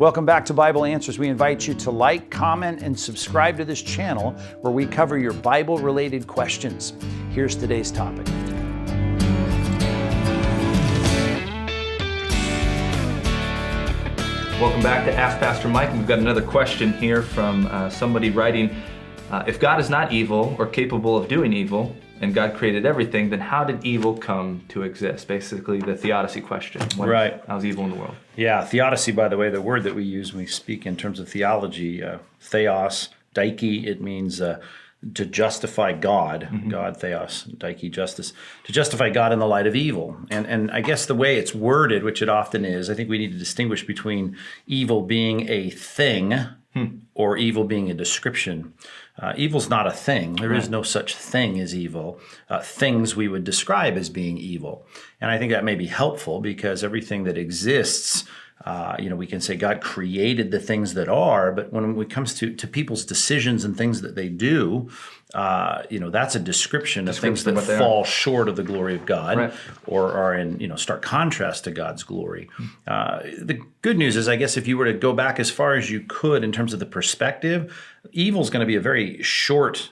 Welcome back to Bible Answers. We invite you to like, comment, and subscribe to this channel where we cover your Bible-related questions. Here's today's topic. Welcome back to Ask Pastor Mike. We've got another question here from somebody writing, if God is not evil or capable of doing evil, and God created everything, then how did evil come to exist? Basically, the Theodicy question. Right. How's evil in the world? Yeah, Theodicy, by the way, the word that we use when we speak in terms of theology, theos, dike, it means to justify God. Mm-hmm. God, theos, dike, justice. To justify God in the light of evil. And I guess the way it's worded, which it often is, I think we need to distinguish between evil being a thing or evil being a description. Evil's not a thing. There is no such thing as evil. Things we would describe as being evil. And I think that may be helpful because everything that exists, we can say God created the things that are, but when it comes to people's decisions and things that they do, that's a description of things that fall short of the glory of God or are in, stark contrast to God's glory. The good news is, I guess, if you were to go back as far as you could in terms of the perspective, evil is going to be a very short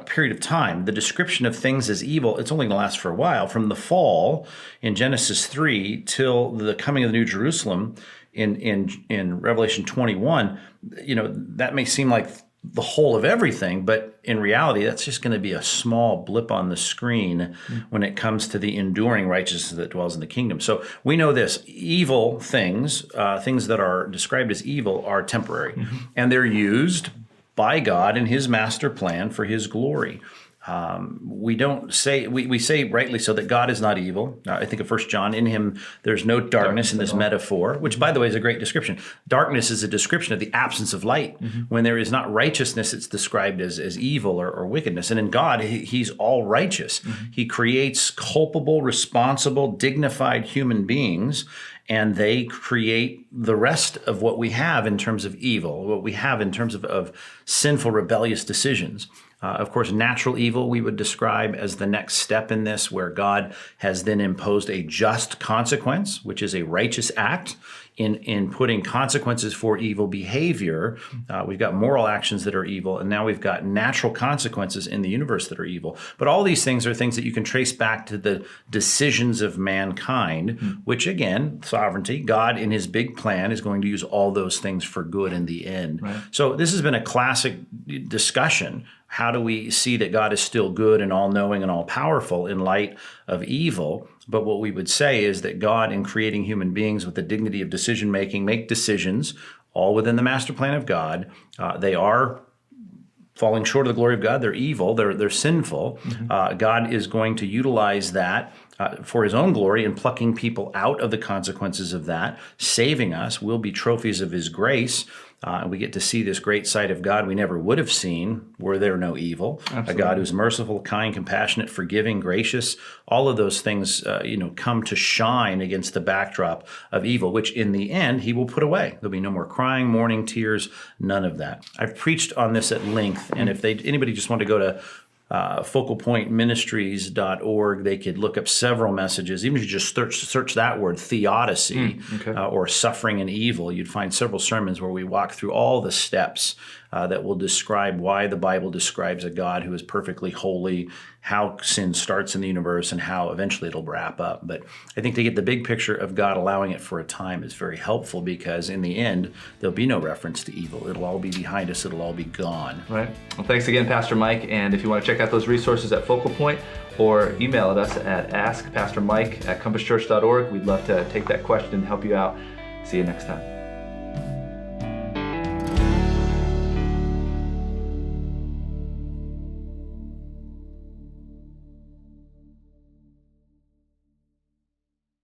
period of time. The description of things as evil, it's only going to last for a while. From the fall in Genesis 3 till the coming of the New Jerusalem in Revelation 21, that may seem like the whole of everything, but in reality, that's just going to be a small blip on the screen when it comes to the enduring righteousness that dwells in the kingdom. So we know this, evil things, things that are described as evil are temporary, and they're used by God in his master plan for his glory. We don't say, we say rightly so that God is not evil. I think of 1 John, in him there's no darkness in this metaphor, which by the way is a great description. Darkness is a description of the absence of light. When there is not righteousness, it's described as evil or wickedness. And in God, he's all righteous. He creates culpable, responsible, dignified human beings, and they create the rest of what we have in terms of evil, what we have in terms of sinful, rebellious decisions. Of course, natural evil we would describe as the next step in this, where God has then imposed a just consequence, which is a righteous act in putting consequences for evil behavior. We've got moral actions that are evil, and now we've got natural consequences in the universe that are evil. But all these things are things that you can trace back to the decisions of mankind, which again, sovereignty, God in his big plan is going to use all those things for good in the end. So this has been a classic discussion. How do we see that God is still good and all-knowing and all-powerful in light of evil? But what we would say is that God, in creating human beings with the dignity of decision-making, make decisions all within the master plan of God. They are falling short of the glory of God. They're evil. They're sinful. God is going to utilize that for his own glory and plucking people out of the consequences of that, saving us. We'll be trophies of his grace. We get to see this great sight of God we never would have seen were there no evil. Absolutely. A God who's merciful, kind, compassionate, forgiving, gracious. All of those things, come to shine against the backdrop of evil, which in the end he will put away. There'll be no more crying, mourning, tears, none of that. I've preached on this at length, and if anybody just want to go to focalpointministries.org, they could look up several messages. Even if you just search that word, theodicy, or suffering and evil, you'd find several sermons where we walk through all the steps that will describe why the Bible describes a God who is perfectly holy, how sin starts in the universe, and how eventually it'll wrap up. But I think to get the big picture of God allowing it for a time is very helpful, because in the end, there'll be no reference to evil. It'll all be behind us. It'll all be gone. Right. Well, thanks again, Pastor Mike. And if you want to check out those resources at Focal Point, or email at us at askpastormike@compasschurch.org. We'd love to take that question and help you out. See you next time.